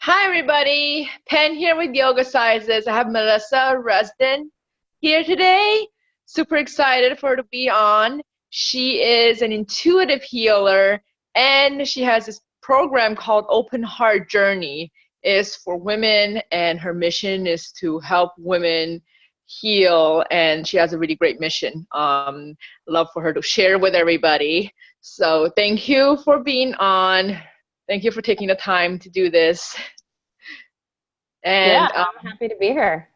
Hi, everybody. Pen here with Yogacises. I have Melissa Risdon here today. Super excited for her to be on. She is an intuitive healer, and she has this program called Open Heart Journey. It's for women, and her mission is to help women heal. And she has a really great mission. Love for her to share with everybody. So thank you for being on. Thank you for taking the time to do this. Yeah, And I'm happy to be here.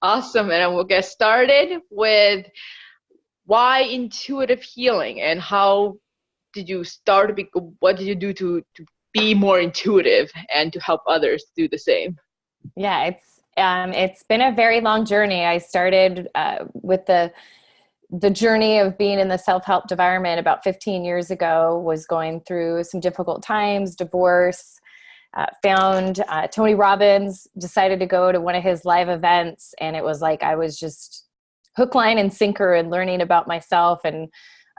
awesome. And we'll get started with why intuitive healing and how did you start to be, what did you do to be more intuitive and to help others do the same? Yeah, it's been a very long journey. I started with the journey of being in the self-help environment about 15 years ago. Was going through some difficult times, divorce. Found Tony Robbins, decided to go to one of his live events, and it was like I was just hook, line, and sinker and learning about myself and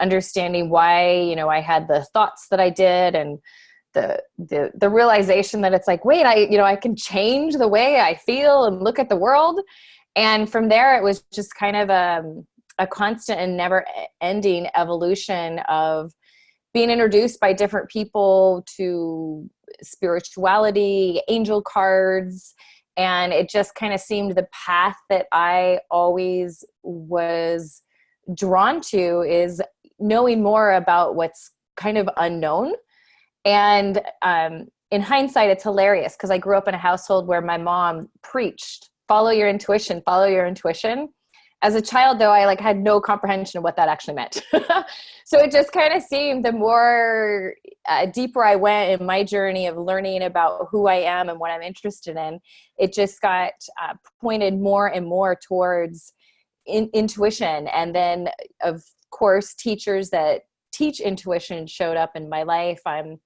understanding why, I had the thoughts that I did, and the realization that it's like, wait, I can change the way I feel and look at the world. And from there, it was just kind of a constant and never ending evolution of being introduced by different people to spirituality, angel cards, and it just kind of seemed the path that I always was drawn to is knowing more about what's kind of unknown. And in hindsight, it's hilarious because I grew up in a household where my mom preached, follow your intuition, follow your intuition. As a child, though, I had no comprehension of what that actually meant. So it just kind of seemed the more deeper I went in my journey of learning about who I am and what I'm interested in, it just got pointed more and more towards intuition. And then, of course, teachers that teach intuition showed up in my life. I'm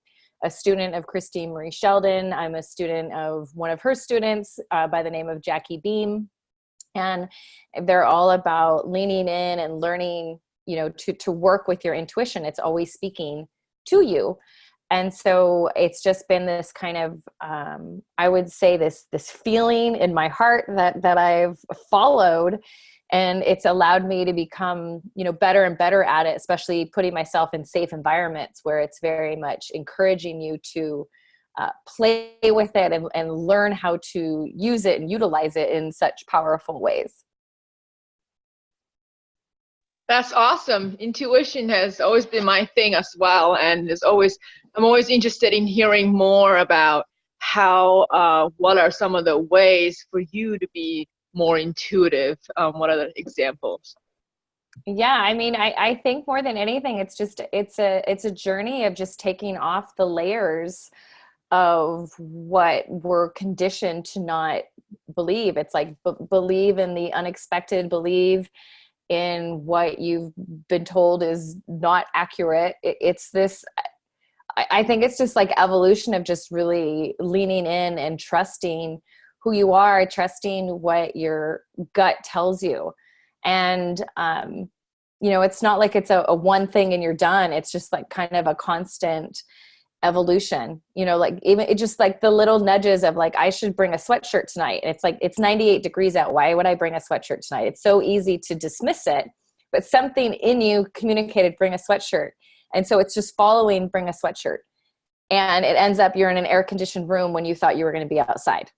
a student of Christine Marie Sheldon. I'm a student of one of her students by the name of Jackie Beam. And they're all about leaning in and learning, to work with your intuition. It's always speaking to you. And so it's just been this kind of, I would say this feeling in my heart that I've followed, and it's allowed me to become, better and better at it, especially putting myself in safe environments where it's very much encouraging you to play with it and learn how to use it and utilize it in such powerful ways. That's awesome. Intuition has always been my thing as well. And I'm always interested in hearing more about what are some of the ways for you to be more intuitive? What are the examples? Yeah, I mean, I think more than anything, it's a journey of just taking off the layers of what we're conditioned to not believe. It's like believe in the unexpected, believe in what you've been told is not accurate. It's this, I think it's just like evolution of just really leaning in and trusting who you are, trusting what your gut tells you. And, it's not like it's a one thing and you're done. It's just like kind of a constant evolution, even it just like the little nudges of like, I should bring a sweatshirt tonight. And it's like, it's 98 degrees out. Why would I bring a sweatshirt tonight? It's so easy to dismiss it, but something in you communicated, bring a sweatshirt. And so it's just following, bring a sweatshirt. And it ends up you're in an air conditioned room when you thought you were going to be outside.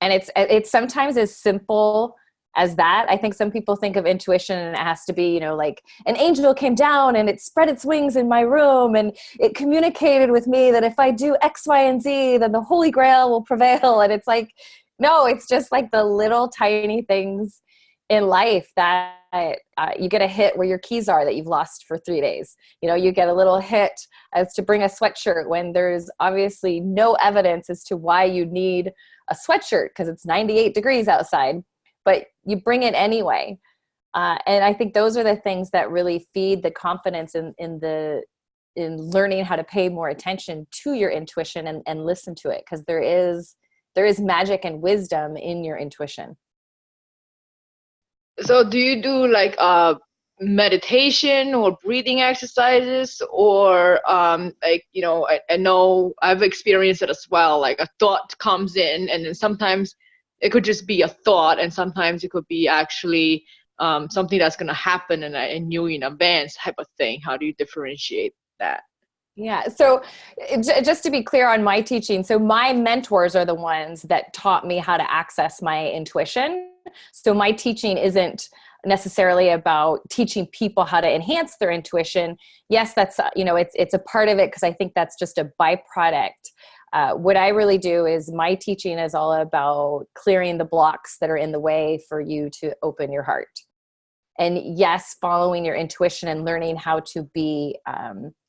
And it's sometimes as simple as that. I think some people think of intuition and it has to be, like an angel came down and it spread its wings in my room and it communicated with me that if I do X, Y, and Z, then the Holy Grail will prevail. And it's like, no, it's just like the little tiny things in life that you get a hit where your keys are that you've lost for 3 days. You get a little hit as to bring a sweatshirt when there's obviously no evidence as to why you need a sweatshirt because it's 98 degrees outside. But you bring it anyway. And I think those are the things that really feed the confidence in learning how to pay more attention to your intuition and listen to it. Because there is magic and wisdom in your intuition. So do you do like meditation or breathing exercises, or like, you know, I know I've experienced it as well. Like a thought comes in, and then sometimes it could just be a thought, and sometimes it could be actually something that's going to happen, and I knew in advance type of thing. How do you differentiate that? Yeah. So just to be clear on my teaching, so my mentors are the ones that taught me how to access my intuition. So my teaching isn't necessarily about teaching people how to enhance their intuition. Yes, that's, you know, it's a part of it because I think that's just a byproduct. What I really do is my teaching is all about clearing the blocks that are in the way for you to open your heart. And yes, following your intuition and learning how to be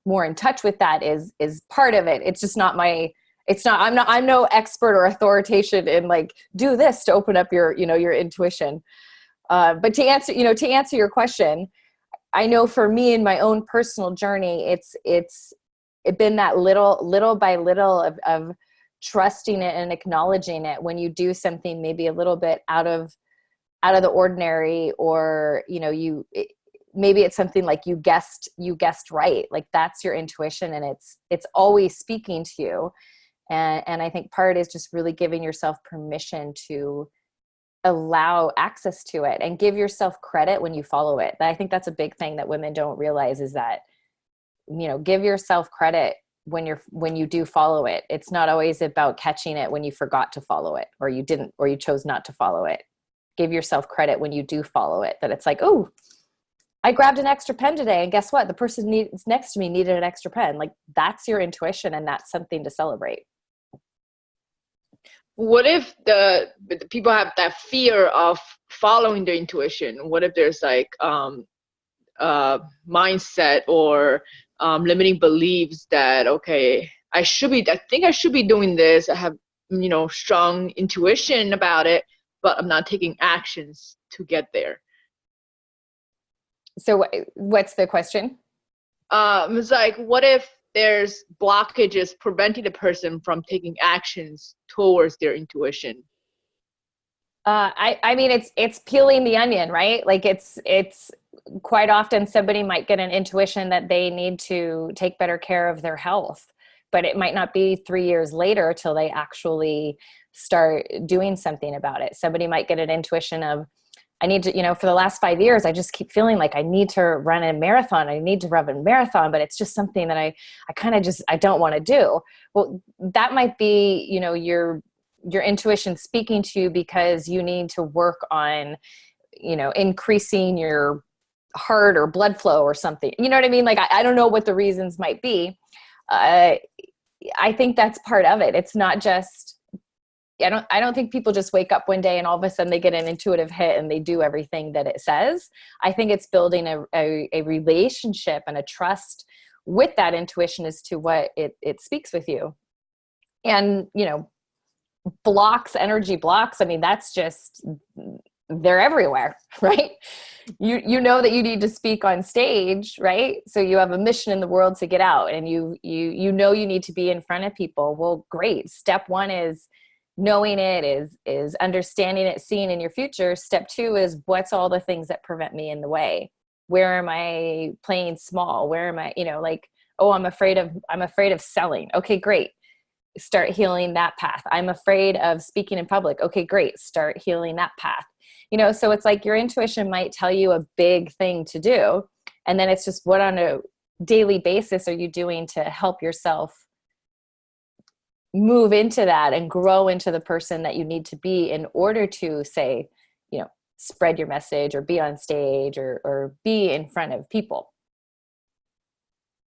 more in touch with that is part of it. It's just not I'm no expert or authoritative in like, do this to open up your, you know, your intuition. But to answer your question, I know for me in my own personal journey, it's been that little by little of trusting it and acknowledging it when you do something maybe a little bit out of the ordinary, or, you know, maybe it's something like you guessed right. Like that's your intuition, and it's always speaking to you. And I think part is just really giving yourself permission to allow access to it and give yourself credit when you follow it. I think that's a big thing that women don't realize, is that, you know, give yourself credit when you do follow it. It's not always about catching it when you forgot to follow it, or you didn't, or you chose not to follow it. Give yourself credit when you do follow it, that it's like, oh, I grabbed an extra pen today, and guess what? The person next to me needed an extra pen. Like that's your intuition, and that's something to celebrate. What if the people have that fear of following their intuition? What if there's like mindset or limiting beliefs that, okay, I think I should be doing this. I have, you know, strong intuition about it, but I'm not taking actions to get there. So what's the question? It's like, what if there's blockages preventing the person from taking actions towards their intuition? I mean, it's peeling the onion, right? Like it's quite often somebody might get an intuition that they need to take better care of their health, but it might not be 3 years later till they actually start doing something about it. Somebody might get an intuition of, I need to, you know, for the last 5 years, I just keep feeling like I need to run a marathon. I need to run a marathon, but it's just something that I kind of just, I don't want to do. Well, that might be, you know, your intuition speaking to you because you need to work on, you know, increasing your heart or blood flow or something. You know what I mean? Like, I don't know what the reasons might be. I think that's part of it. It's not just, I don't think people just wake up one day and all of a sudden they get an intuitive hit and they do everything that it says. I think it's building a relationship and a trust with that intuition as to what it speaks with you. And, you know, energy blocks, I mean, that's just, they're everywhere, right? You know that you need to speak on stage, right? So you have a mission in the world to get out, and you know you need to be in front of people. Well, great. Step one is knowing it, is understanding it, seeing in your future. Step two is, what's all the things that prevent me in the way? Where am I playing small? Where am I, you know, like, oh, I'm afraid of selling. Okay, great. Start healing that path. I'm afraid of speaking in public. Okay, great. Start healing that path. You know, so it's like your intuition might tell you a big thing to do. And then it's just, what on a daily basis are you doing to help yourself move into that and grow into the person that you need to be in order to, say, you know, spread your message or be on stage or be in front of people.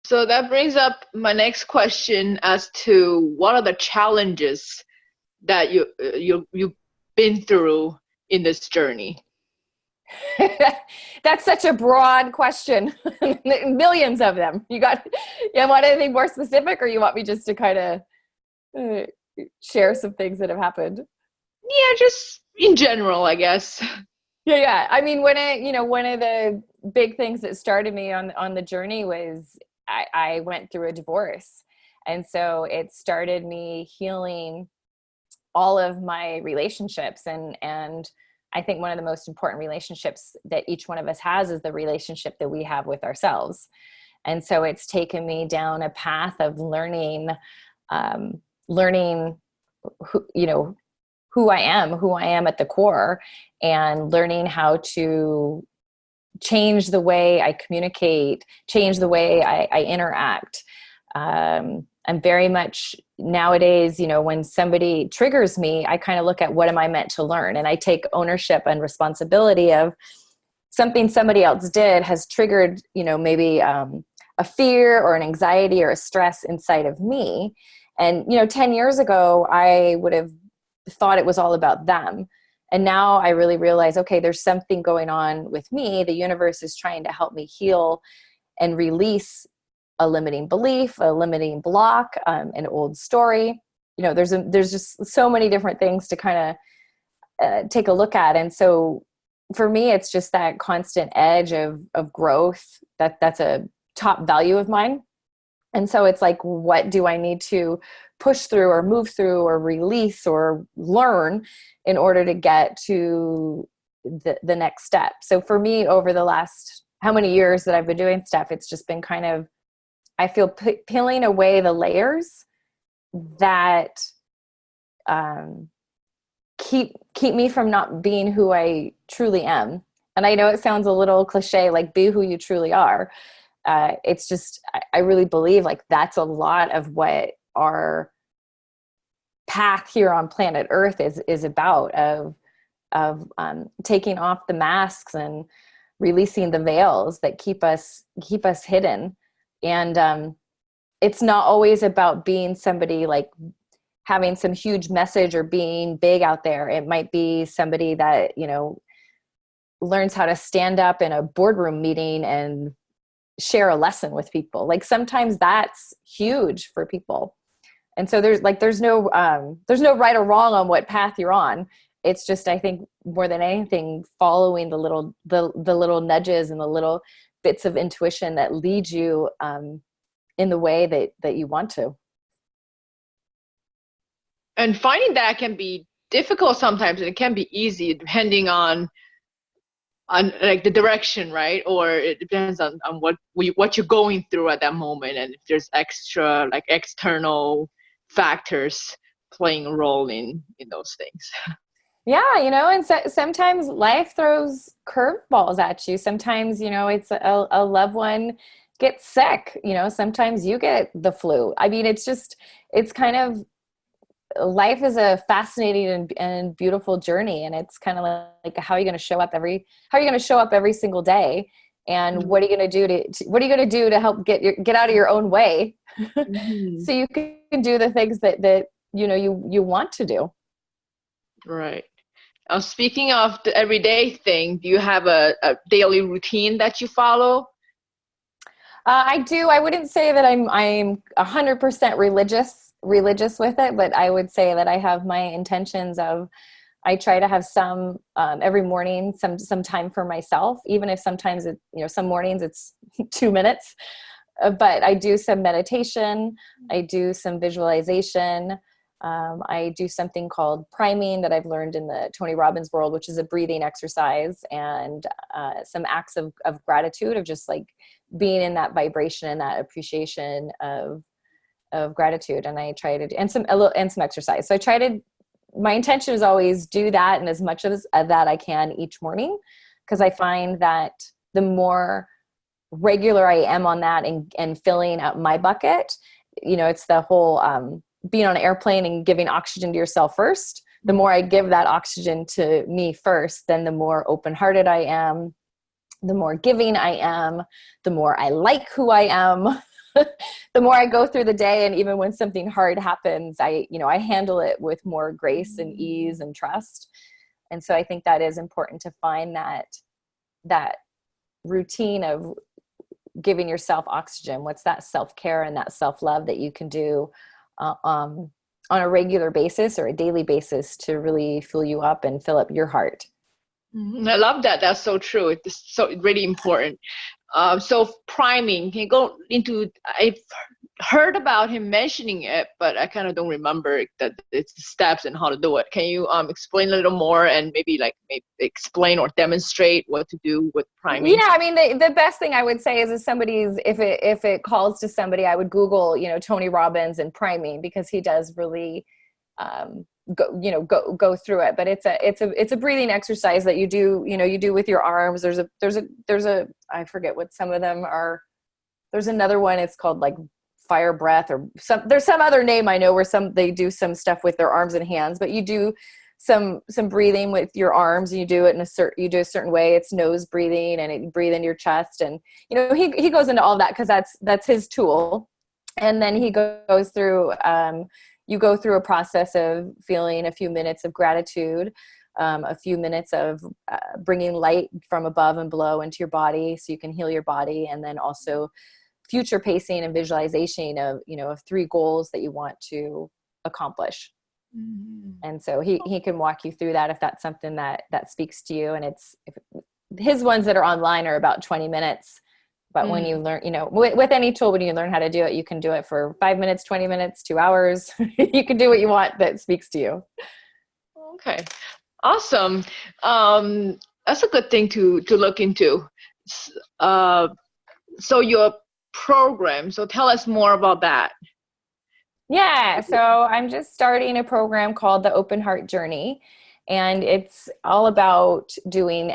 So that brings up my next question as to what are the challenges that you've been through in this journey? That's such a broad question. Millions of them. You want anything more specific, or you want me just to kind of share some things that have happened? Yeah, just in general, I guess. Yeah. I mean, one of the big things that started me on the journey was I went through a divorce. And so it started me healing all of my relationships and I think one of the most important relationships that each one of us has is the relationship that we have with ourselves. And so it's taken me down a path of learning who, who I am at the core, and learning how to change the way I communicate, change the way I interact. I'm very much nowadays, when somebody triggers me, I kind of look at what am I meant to learn? And I take ownership and responsibility of something somebody else did has triggered, maybe a fear or an anxiety or a stress inside of me. And, 10 years ago, I would have thought it was all about them. And now I really realize, okay, there's something going on with me. The universe is trying to help me heal and release a limiting belief, a limiting block, an old story. There's just so many different things to kind of take a look at. And so for me, it's just that constant edge of growth. That's a top value of mine. And so it's like, what do I need to push through or move through or release or learn in order to get to the next step? So for me, over the last how many years that I've been doing stuff, it's just been kind of, I feel peeling away the layers that keep me from not being who I truly am. And I know it sounds a little cliche, like be who you truly are. It's just, I really believe like that's a lot of what our path here on planet Earth is about, of taking off the masks and releasing the veils that keep us hidden. And it's not always about being somebody like having some huge message or being big out there. It might be somebody that, learns how to stand up in a boardroom meeting and share a lesson with people. Like sometimes that's huge for people. And so there's no right or wrong on what path you're on. It's just, I think more than anything, following the little nudges and the little bits of intuition that lead you in the way that you want to. And finding that can be difficult sometimes, and it can be easy depending on like the direction, right? Or it depends on what you're going through at that moment, and if there's extra like external factors playing a role in those things. Yeah, and sometimes life throws curveballs at you. Sometimes, it's a loved one gets sick. Sometimes you get the flu. I mean, it's kind of, life is a fascinating and beautiful journey. And it's kind of like, how are you going to show up every single day? And what are you going to do to help get out of your own way so you can do the things that you want to do. Right. Speaking of the everyday thing, do you have a daily routine that you follow? I do. I wouldn't say that I'm 100% religious with it, but I would say that I have my intentions of, I try to have some every morning, some time for myself, even if sometimes some mornings it's 2 minutes, but I do some meditation. I do some visualization. I do something called priming that I've learned in the Tony Robbins world, which is a breathing exercise, and some acts of gratitude, of just like being in that vibration and that appreciation of gratitude. And I try to, and some exercise. So my intention is always do that, and as much as that I can each morning, because I find that the more regular I am on that and filling up my bucket, it's the whole, being on an airplane and giving oxygen to yourself first. The more I give that oxygen to me first, then the more open-hearted I am, the more giving I am, the more I like who I am, the more I go through the day. And even when something hard happens, I handle it with more grace and ease and trust. And so I think that is important, to find that routine of giving yourself oxygen. What's that self-care and that self-love that you can do on a regular basis or a daily basis to really fill you up and fill up your heart. I love that. That's so true. It's so really important. So priming, can you go into, I've heard about him mentioning it, but I kind of don't remember that it's the steps and how to do it. Can you explain a little more and maybe explain or demonstrate what to do with priming? Yeah, I mean, the best thing I would say is if somebody's, if it calls to somebody, I would Google, Tony Robbins and priming, because he does really go through it. But it's a breathing exercise that you do with your arms. There's a I forget what some of them are. There's another one, it's called like fire breath, or there's some other name I know where they do some stuff with their arms and hands, but you do some breathing with your arms, and you do it you do a certain way. It's nose breathing, and you breathe into your chest, and he goes into all of that because that's his tool. And then he goes through you go through a process of feeling a few minutes of gratitude, a few minutes of bringing light from above and below into your body so you can heal your body, and then also future pacing and visualization of 3 goals that you want to accomplish. Mm-hmm. And so he can walk you through that if that's something that speaks to you. And his ones that are online are about 20 minutes. But when you learn, with any tool, when you learn how to do it, you can do it for 5 minutes, 20 minutes, 2 hours. You can do what you want that speaks to you. Okay. Awesome. That's a good thing to look into. So your program, so tell us more about that. Yeah, so I'm just starting a program called the Open Heart Journey, and it's all about doing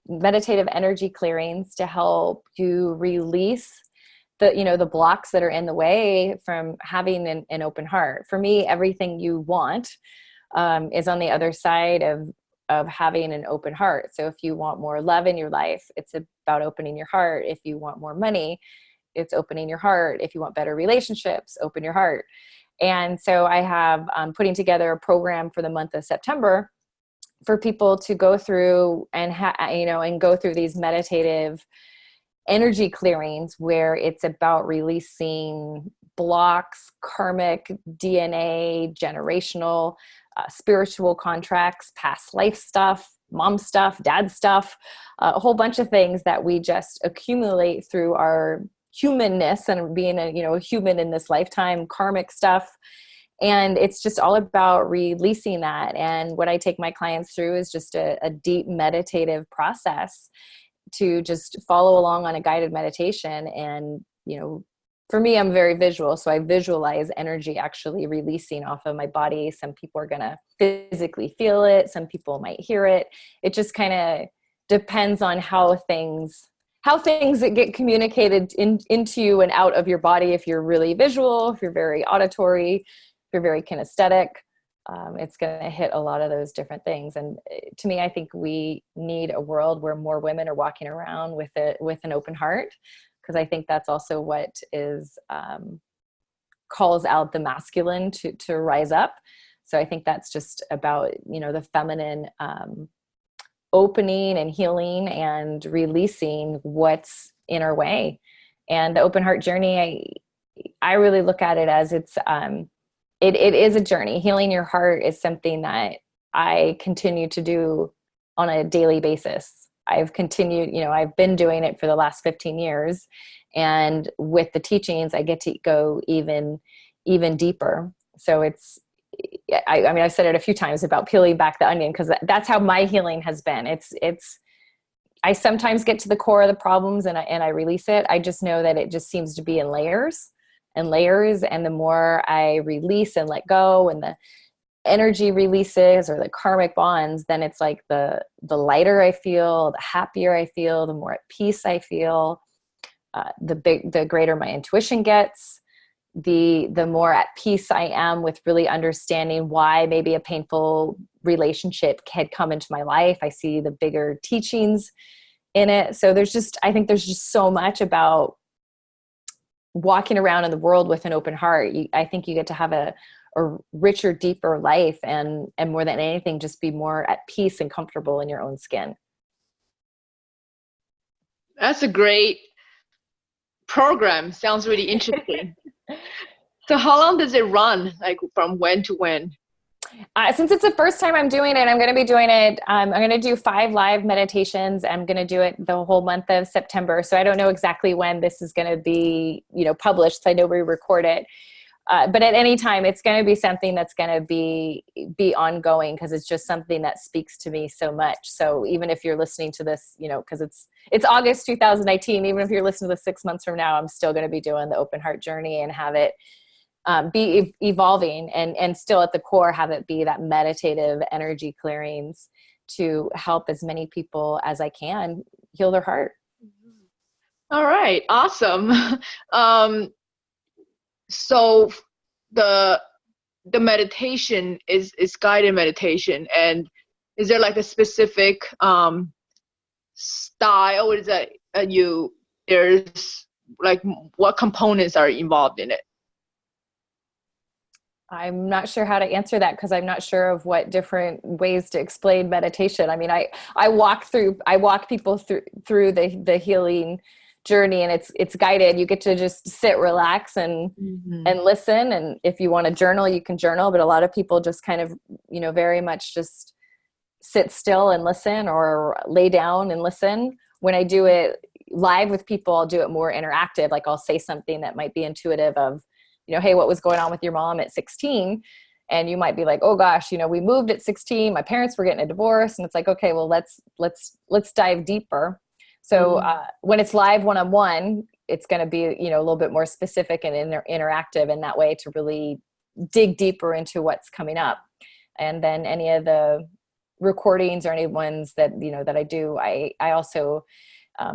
meditative energy clearings to help you release the blocks that are in the way from having an open heart. For me, everything you want is on the other side of having an open heart. So if you want more love in your life, it's about opening your heart. If you want more money, it's opening your heart. If you want better relationships, open your heart. And so I have putting together a program for the month of September for people to go through and go through these meditative energy clearings, where it's about releasing blocks, karmic, DNA, generational, spiritual contracts, past life stuff, mom stuff, dad stuff, a whole bunch of things that we just accumulate through our humanness and being a human in this lifetime, karmic stuff. And it's just all about releasing that. And what I take my clients through is just a deep meditative process to just follow along on a guided meditation. And, for me, I'm very visual. So I visualize energy actually releasing off of my body. Some people are going to physically feel it. Some people might hear it. It just kind of depends on how things that get communicated into you and out of your body. If you're really visual, if you're very auditory, if you're very kinesthetic, it's going to hit a lot of those different things. And to me, I think we need a world where more women are walking around with an open heart, because I think that's also what is calls out the masculine to rise up. So I think that's just about the feminine opening and healing and releasing what's in our way. And the open heart journey, I really look at it as it is a journey. Healing your heart is something that I continue to do on a daily basis. I've continued, I've been doing it for the last 15 years. And with the teachings, I get to go even deeper. So I've said it a few times about peeling back the onion, because that's how my healing has been. I sometimes get to the core of the problems and I release it. I just know that it just seems to be in layers and layers. And the more I release and let go, and the energy releases or the karmic bonds, then it's like the lighter I feel, the happier I feel, the more at peace I feel, the greater my intuition gets, the more at peace I am with really understanding why maybe a painful relationship had come into my life. I see the bigger teachings in it. So I think there's just so much about walking around in the world with an open heart. I think you get to have a richer, deeper life, and more than anything, just be more at peace and comfortable in your own skin. That's a great program. Sounds really interesting. So how long does it run? Like from when to when? Since it's the first time I'm doing it, I'm going to be doing it. I'm going to do 5 live meditations. I'm going to do it the whole month of September. So I don't know exactly when this is going to be, published. So I know we record it. But at any time, it's going to be something that's going to be ongoing, because it's just something that speaks to me so much. So even if you're listening to this, because it's August 2019, even if you're listening to this 6 months from now, I'm still going to be doing the open heart journey and have it be evolving, and still at the core have it be that meditative energy clearings to help as many people as I can heal their heart. All right, awesome. So the meditation is guided meditation, and is there like a specific style? Is that there's like what components are involved in it? I'm not sure how to answer that, because I'm not sure of what different ways to explain meditation. I mean, I walk people through the healing journey, and it's guided. You get to just sit, relax, and listen. And if you want to journal, you can journal. But a lot of people just kind of, very much just sit still and listen, or lay down and listen. When I do it live with people, I'll do it more interactive. Like I'll say something that might be intuitive of, hey, what was going on with your mom at 16? And you might be like, oh gosh, we moved at 16. My parents were getting a divorce. And it's like, okay, well, let's dive deeper. So when it's live one-on-one, it's going to be, a little bit more specific and interactive in that way, to really dig deeper into what's coming up. And then any of the recordings or any ones that, that I do, I also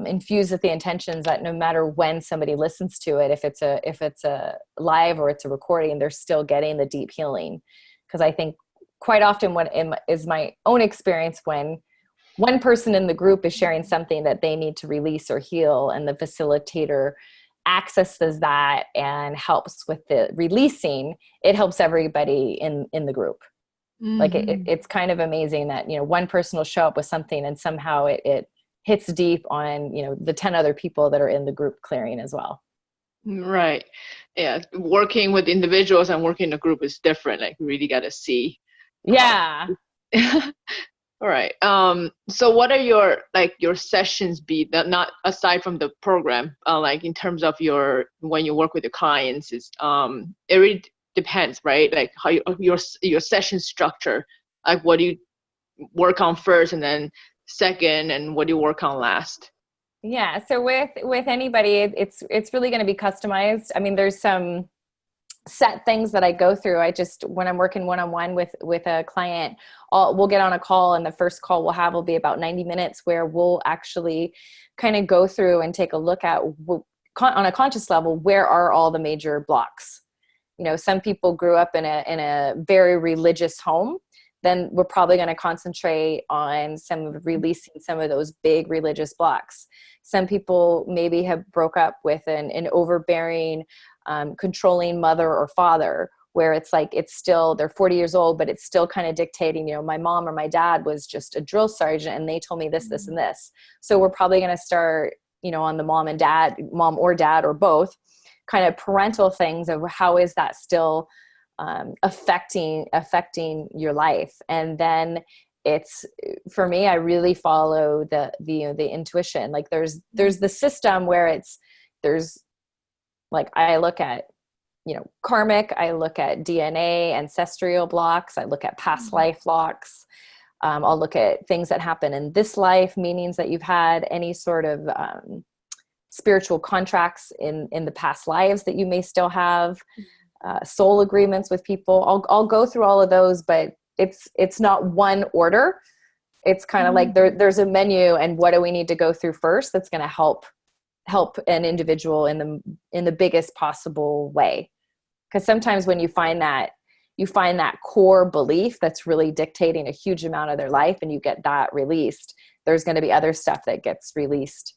infuse with the intentions that no matter when somebody listens to it, if it's a live or it's a recording, they're still getting the deep healing. Because I think quite often what is my own experience, when one person in the group is sharing something that they need to release or heal, and the facilitator accesses that and helps with the releasing, it helps everybody in the group. Like it's kind of amazing that, one person will show up with something, and somehow it hits deep on, the 10 other people that are in the group clearing as well. Right. Yeah. Working with individuals and working in a group is different. Like, you really got to see. Yeah. All right. So what are your sessions be, that not aside from the program, like in terms of when you work with the clients, is it really depends, right? Like how your session structure, like what do you work on first, and then second, and what do you work on last? Yeah. So with anybody, it's really going to be customized. I mean, there's some set things that I go through. When I'm working one-on-one with a client, we'll get on a call, and the first call will be about 90 minutes, where we'll actually kind of go through and take a look at, on a conscious level, where are all the major blocks. Some people grew up in a very religious home. Then we're probably going to concentrate on releasing some of those big religious blocks. Some people maybe have broke up with an overbearing, controlling mother or father, where it's like, they're 40 years old, but it's still kind of dictating, my mom or my dad was just a drill sergeant, and they told me this, this, and this. So we're probably going to start, on the mom or dad, or both, kind of parental things of how is that still affecting your life. And then for me, I really follow the intuition. Like there's the system where there's like, I look at, karmic, I look at DNA, ancestral blocks, I look at past life blocks. I'll look at things that happen in this life, meanings that you've had, any sort of spiritual contracts in the past lives that you may still have, soul agreements with people. I'll go through all of those, but it's not one order. It's kind of like there's a menu, and what do we need to go through first that's going to help an individual in the biggest possible way. Because sometimes when you find that core belief that's really dictating a huge amount of their life, and you get that released, there's going to be other stuff that gets released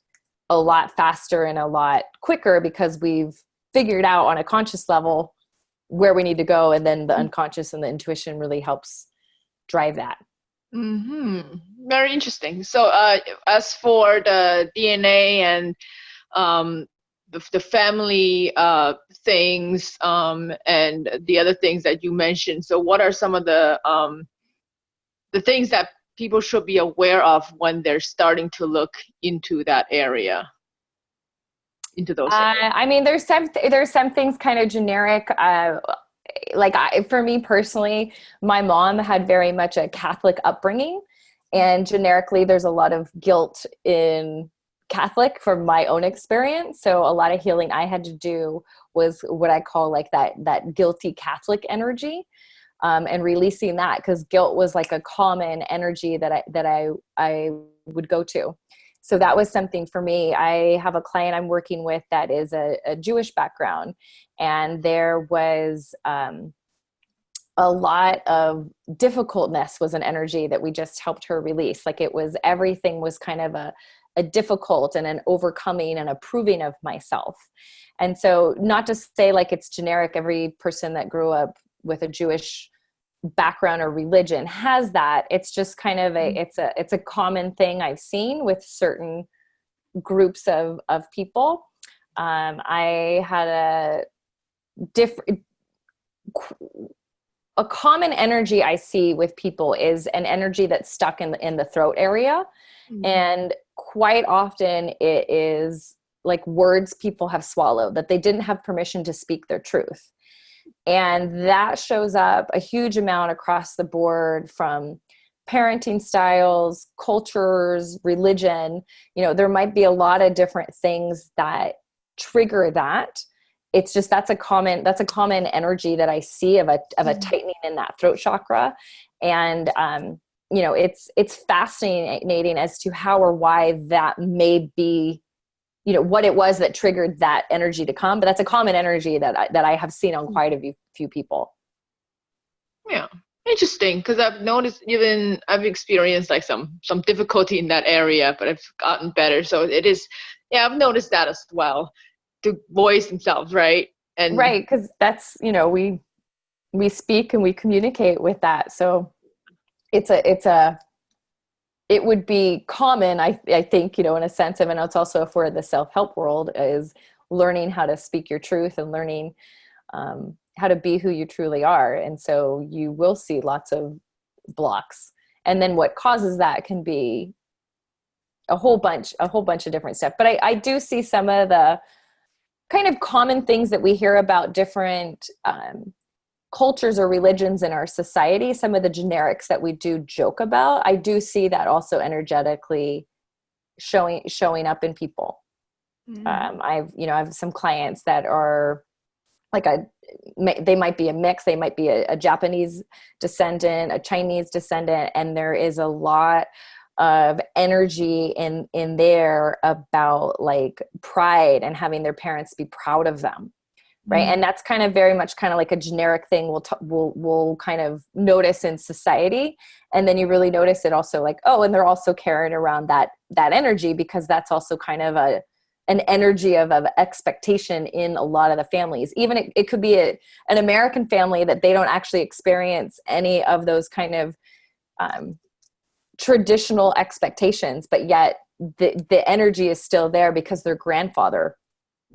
a lot faster and a lot quicker, because we've figured out on a conscious level where we need to go. And then the unconscious and the intuition really helps drive that. Very interesting. So as for the DNA and the family things and the other things that you mentioned. So what are some of the things that people should be aware of when they're starting to look into that area, into those areas? I mean, there's some things kind of generic. For me personally, my mom had very much a Catholic upbringing, and generically, there's a lot of guilt in Catholic from my own experience. So a lot of healing I had to do was what I call like that guilty Catholic energy. And releasing that, because guilt was like a common energy that I would go to. So that was something for me. I have a client I'm working with that is a Jewish background, and there was a lot of difficultness was an energy that we just helped her release. Like everything was kind of a difficult and an overcoming and a proving of myself. And so not to say like it's generic, every person that grew up with a Jewish background or religion has that. It's just kind of it's a common thing I've seen with certain groups of people. I had a common energy I see with people is an energy that's stuck in the throat area. Mm-hmm. And quite often it is like words people have swallowed that they didn't have permission to speak their truth. And that shows up a huge amount across the board, from parenting styles, cultures, religion. There might be a lot of different things that trigger that. It's just, that's a common energy that I see of a tightening in that throat chakra. And, it's fascinating as to how or why that may be, what it was that triggered that energy to come. But that's a common energy that I have seen on quite a few people. Yeah. Interesting. Because I've noticed, I've experienced like some difficulty in that area, but I've gotten better. So it is, yeah, I've noticed that as well, to voice themselves. Right. And right. Cause that's, we speak and we communicate with that. So it would be common, I think, in a sense of, and it's also for the self-help world, is learning how to speak your truth and learning how to be who you truly are. And so you will see lots of blocks. And then what causes that can be a whole bunch of different stuff. But I do see some of the kind of common things that we hear about different cultures or religions in our society, some of the generics that we do joke about, I do see that also energetically showing up in people. Mm-hmm. I have some clients that are like they might be a mix. They might be a Japanese descendant, a Chinese descendant, and there is a lot of energy in there about like pride and having their parents be proud of them. Right. And that's kind of very much kind of like a generic thing we'll kind of notice in society. And then you really notice it also like, oh, and they're also carrying around that energy, because that's also kind of an energy of expectation in a lot of the families. Even it could be an American family that they don't actually experience any of those kind of traditional expectations, but yet the energy is still there because their grandfather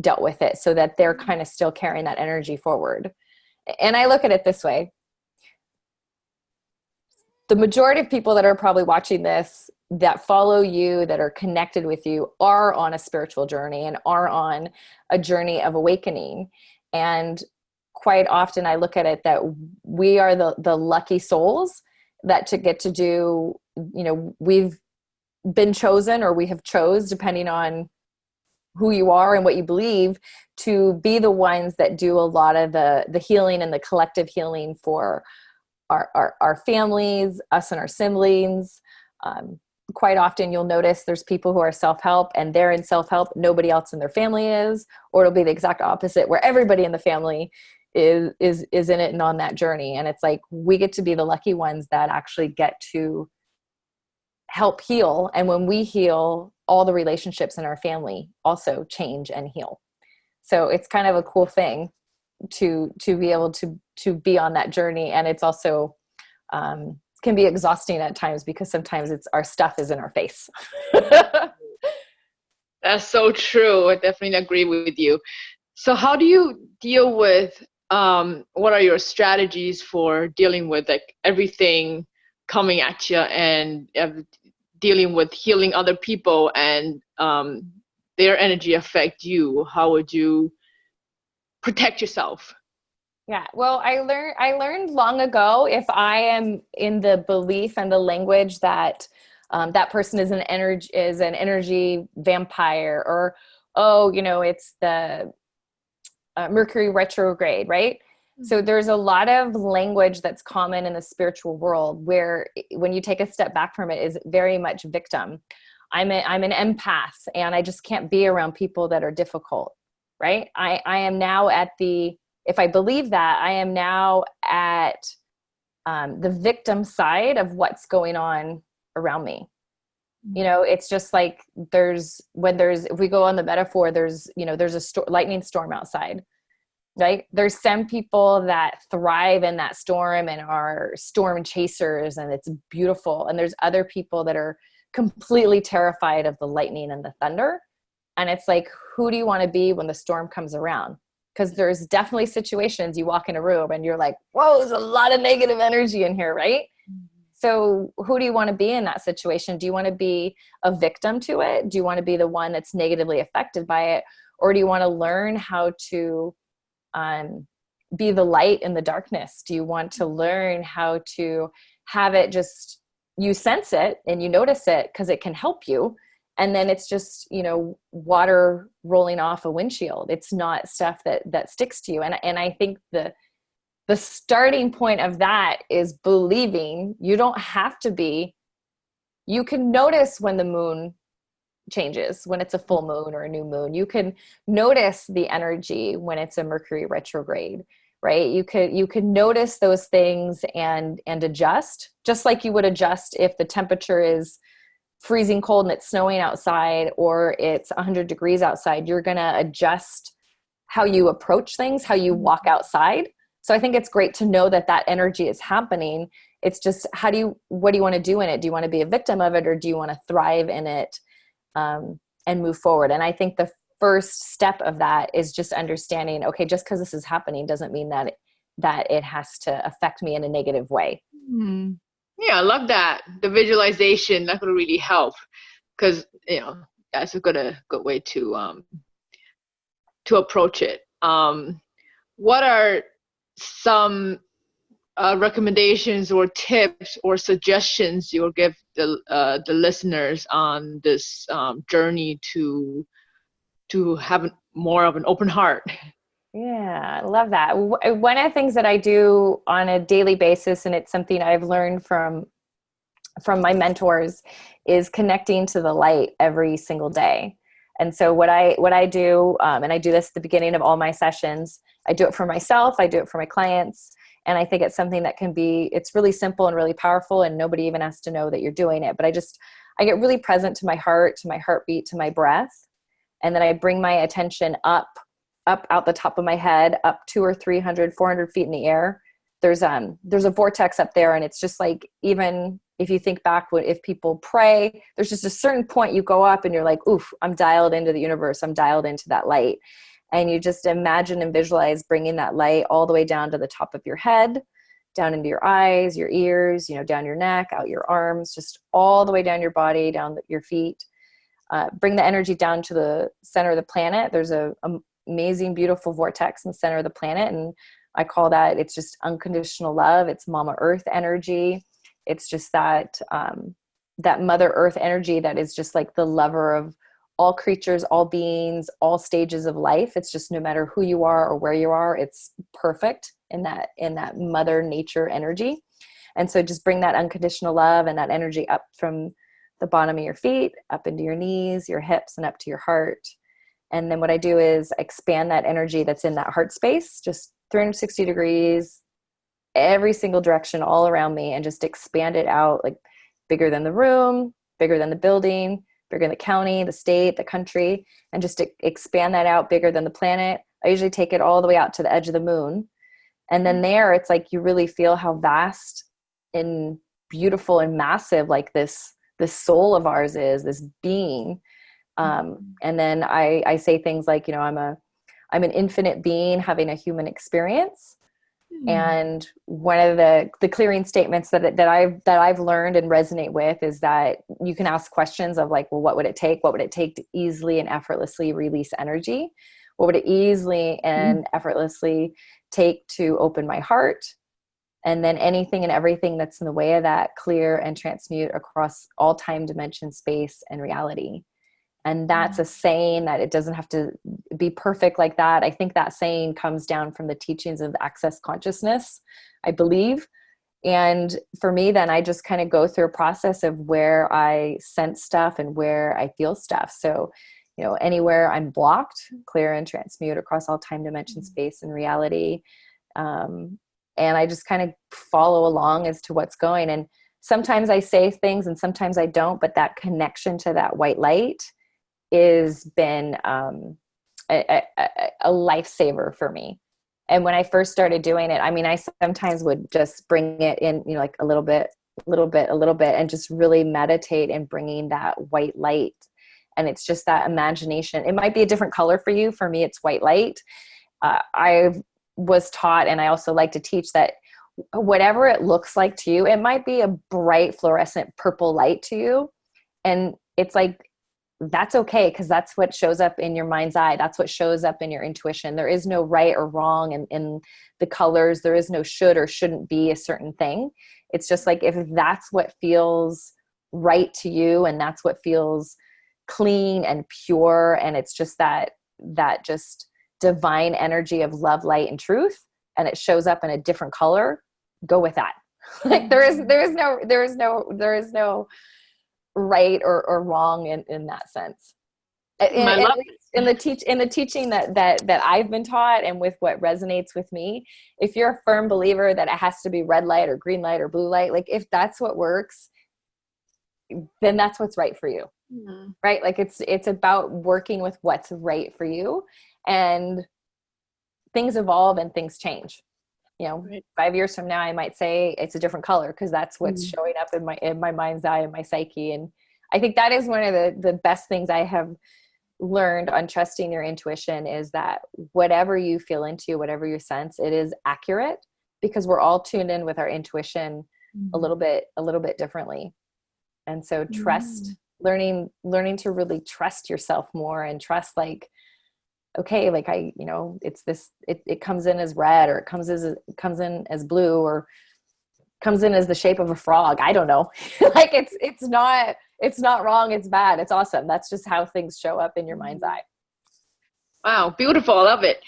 dealt with it, so that they're kind of still carrying that energy forward. And I look at it this way. The majority of people that are probably watching this, that follow you, that are connected with you, are on a spiritual journey and are on a journey of awakening. And quite often I look at it that we are the lucky souls that to get to do, we've been chosen, or we have chose, depending on who you are and what you believe, to be the ones that do a lot of the healing and the collective healing for our families, us and our siblings. Quite often you'll notice there's people who are self-help and they're in self-help, nobody else in their family is, or it'll be the exact opposite where everybody in the family is in it and on that journey. And it's like, we get to be the lucky ones that actually get to help heal. And when we heal, all the relationships in our family also change and heal. So it's kind of a cool thing to be able to be on that journey. And it's also can be exhausting at times, because sometimes our stuff is in our face. That's so true. I definitely agree with you. So how do you deal with what are your strategies for dealing with like everything coming at you and dealing with healing other people and their energy affect you? How would you protect yourself? Yeah, well, I learned long ago, if I am in the belief and the language that that person is an energy vampire, or oh, it's the Mercury retrograde, right? So there's a lot of language that's common in the spiritual world where when you take a step back from it is very much victim. I'm an empath and I just can't be around people that are difficult, right? I am now at the, if I believe that, I am now at the victim side of what's going on around me. It's just like if we go on the metaphor, there's a lightning storm outside, right? There's some people that thrive in that storm and are storm chasers and it's beautiful. And there's other people that are completely terrified of the lightning and the thunder. And it's like, who do you want to be when the storm comes around? Because there's definitely situations you walk in a room and you're like, whoa, there's a lot of negative energy in here, right? So who do you want to be in that situation? Do you want to be a victim to it? Do you want to be the one that's negatively affected by it? Or do you want to learn how to be the light in the darkness? Do you want to learn how to have it just, you sense it and you notice it because it can help you. And then it's just, water rolling off a windshield. It's not stuff that sticks to you. And I think the starting point of that is believing you don't have to be, you can notice when the moon changes, when it's a full moon or a new moon. You can notice the energy when it's a Mercury retrograde, right? You could notice those things and adjust, just like you would adjust if the temperature is freezing cold and it's snowing outside or it's 100 degrees outside. You're going to adjust how you approach things, how you walk outside. So I think it's great to know that energy is happening. It's just, what do you want to do in it? Do you want to be a victim of it or do you want to thrive in it and move forward? And I think the first step of that is just understanding, okay, just because this is happening doesn't mean that it has to affect me in a negative way. Hmm. Yeah, I love that. The visualization, that could really help because, that's a good way to approach it. What are some recommendations or tips or suggestions you will give the listeners on this journey to have more of an open heart? Yeah, I love that. One of the things that I do on a daily basis, and it's something I've learned from my mentors, is connecting to the light every single day. And so what I do, and I do this at the beginning of all my sessions, I do it for myself, I do it for my clients, and I think it's something that it's really simple and really powerful, and nobody even has to know that you're doing it. But I get really present to my heart, to my heartbeat, to my breath, and then I bring my attention up out the top of my head, up 200 or 300, 400 feet in the air. There's a vortex up there, and it's just like, even if you think back, if people pray, there's just a certain point you go up and you're like, oof, I'm dialed into the universe. I'm dialed into that light. And you just imagine and visualize bringing that light all the way down to the top of your head, down into your eyes, your ears, down your neck, out your arms, just all the way down your body, down your feet. Bring the energy down to the center of the planet. There's a amazing, beautiful vortex in the center of the planet. And I call that, it's just unconditional love. It's Mama Earth energy. It's just that Mother Earth energy that is just like the lover of all creatures, all beings, all stages of life. It's just, no matter who you are or where you are, it's perfect in that Mother Nature energy. And so just bring that unconditional love and that energy up from the bottom of your feet, up into your knees, your hips, and up to your heart. And then what I do is expand that energy that's in that heart space, just 360 degrees, every single direction all around me, and just expand it out, like bigger than the room, bigger than the building, bigger than the county, the state, the country, and just expand that out bigger than the planet. I usually take it all the way out to the edge of the moon. And then there, it's like you really feel how vast and beautiful and massive like this soul of ours is, this being. And then I say things like, you know, I'm an infinite being having a human experience. And one of the clearing statements that I've learned and resonate with is that you can ask questions of like, well, what would it take? What would it take to easily and effortlessly release energy? What would it easily and effortlessly take to open my heart? And then anything and everything that's in the way of that, clear and transmute across all time, dimension, space, and reality. And that's a saying that it doesn't have to be perfect like that. I think that saying comes down from the teachings of Access Consciousness, I believe. And for me, then I just kind of go through a process of where I sense stuff and where I feel stuff. So, you know, anywhere I'm blocked, clear and transmute across all time, dimension, space, and reality. And I just kind of follow along as to what's going. And sometimes I say things and sometimes I don't, but that connection to that white light has been a lifesaver for me. And when I first started doing it, I mean, I sometimes would just bring it in, you know, like a little bit, and just really meditate in bringing that white light. And it's just that imagination. It might be a different color for you. For me, it's white light. I was taught, and I also like to teach, that whatever it looks like to you, it might be a bright fluorescent purple light to you. And it's like, that's okay, because that's what shows up in your mind's eye. That's what shows up in your intuition. There is no right or wrong in the colors. There is no should or shouldn't be a certain thing. It's just like, if that's what feels right to you, and that's what feels clean and pure, and it's just that just divine energy of love, light, and truth, and it shows up in a different color, go with that. Like there is no right or wrong in that sense. In the teaching that I've been taught, and with what resonates with me, if you're a firm believer that it has to be red light or green light or blue light, like if that's what works, then that's what's right for you. Right? Like it's about working with what's right for you, and things evolve and things change. You know, 5 years from now, I might say it's a different color, because that's what's showing up in my mind's eye and my psyche. And I think that is one of the best things I have learned on trusting your intuition, is that whatever you feel into, whatever you sense, it is accurate, because we're all tuned in with our intuition a little bit differently. And so trust, learning to really trust yourself more, and trust, like, okay, like it's this, it comes in as red, or it comes in as blue, or comes in as the shape of a frog. I don't know. Like it's not wrong. It's bad. It's awesome. That's just how things show up in your mind's eye. Wow. Beautiful. I love it.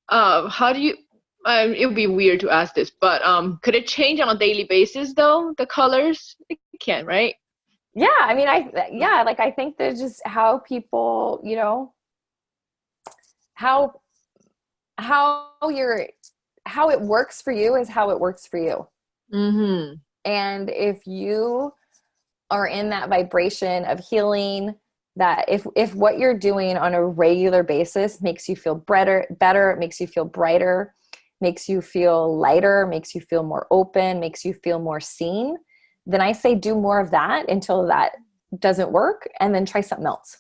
How do you, it would be weird to ask this, but could it change on a daily basis though? The colors? It can, right? Yeah. I mean, I think there's just how people, you know, how it works for you is how it works for you. And if you are in that vibration of healing, that if what you're doing on a regular basis makes you feel better, makes you feel brighter, makes you feel lighter, makes you feel more open, makes you feel more seen, then I say do more of that until that doesn't work, and then try something else.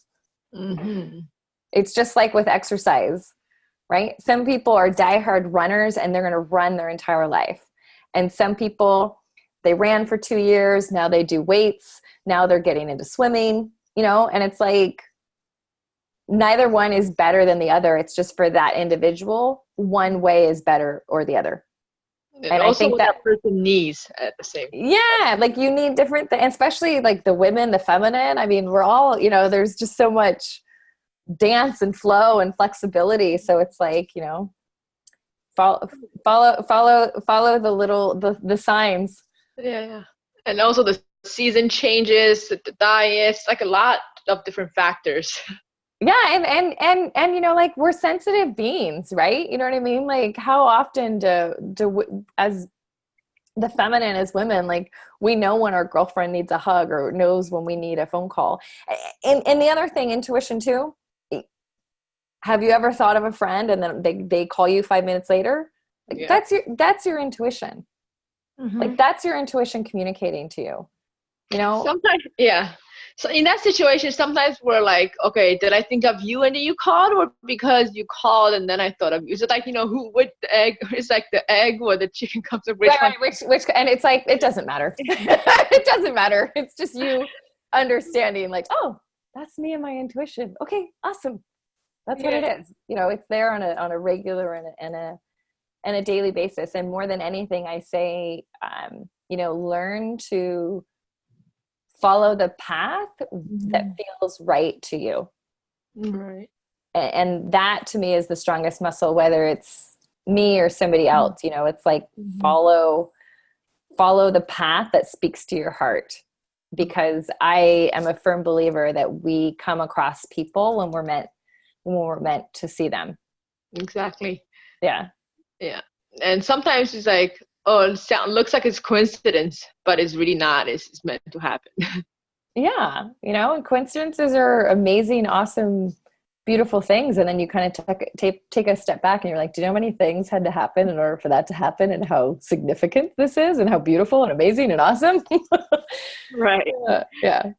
It's just like with exercise, right? Some people are diehard runners and they're going to run their entire life. And some people, they ran for 2 years. Now they do weights. Now they're getting into swimming, you know, and it's like, neither one is better than the other. It's just for that individual, one way is better or the other. And also I think that person needs at the same time. Yeah, like you need different things, especially like the women, the feminine. I mean, we're all, you know, there's just so much dance and flow and flexibility. So it's like, you know, follow the signs. Yeah. And also the season changes, the diets, like a lot of different factors. Yeah. And, you know, like we're sensitive beings, right? You know what I mean? Like how often do as the feminine, as women, like we know when our girlfriend needs a hug, or knows when we need a phone call. And the other thing, intuition too. Have you ever thought of a friend and then they call you 5 minutes later? Like, yeah. That's your intuition. Like that's your intuition communicating to you. You know? Sometimes, yeah. So in that situation, sometimes we're like, okay, did I think of you and then you called, or because you called and then I thought of you? Is it like, who, which egg? It's like the egg or the chicken comes with which one? Right, which, and it's like, it doesn't matter. It doesn't matter. It's just you understanding like, oh, that's me and my intuition. Okay, awesome. That's what it is. It's there on a regular and a daily basis. And more than anything, I say, learn to follow the path that feels right to you. Right. And that to me is the strongest muscle, whether it's me or somebody else. It's like follow the path that speaks to your heart, because I am a firm believer that we come across people when we're meant to see them. Exactly. Yeah. And sometimes it's like, oh, it looks like it's coincidence, but it's really not. It's meant to happen. Yeah. And coincidences are amazing, awesome, beautiful things. And then you kind of take a step back and you're like, do you know how many things had to happen in order for that to happen, and how significant this is, and how beautiful and amazing and awesome? Right. Yeah.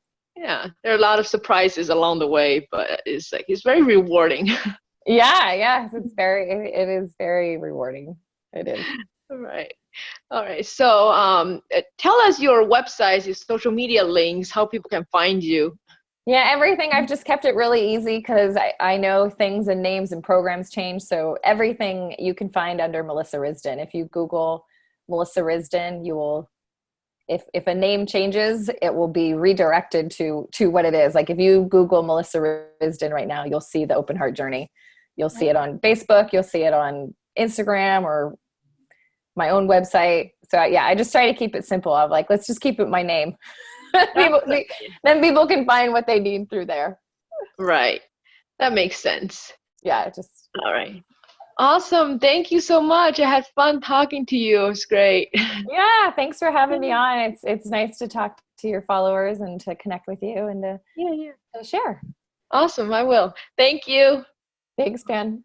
There are a lot of surprises along the way, but it's very rewarding. Yeah. It is very rewarding. It is. All right. So tell us your websites, your social media links, how people can find you. Yeah, everything. I've just kept it really easy because I know things and names and programs change. So everything you can find under Melissa Risdon. If you Google Melissa Risdon, you will, if a name changes, it will be redirected to what it is. Like if you Google Melissa Risdon right now, you'll see the Open Heart Journey. You'll see it on Facebook. You'll see it on Instagram or my own website. So I just try to keep it simple. I'm like, let's just keep it my name. Then people can find what they need through there. Right. That makes sense. Yeah. All right. Awesome. Thank you so much. I had fun talking to you. It was great. Yeah. Thanks for having me on. It's nice to talk to your followers and to connect with you and to share. Awesome. I will. Thank you. Thanks, Pan.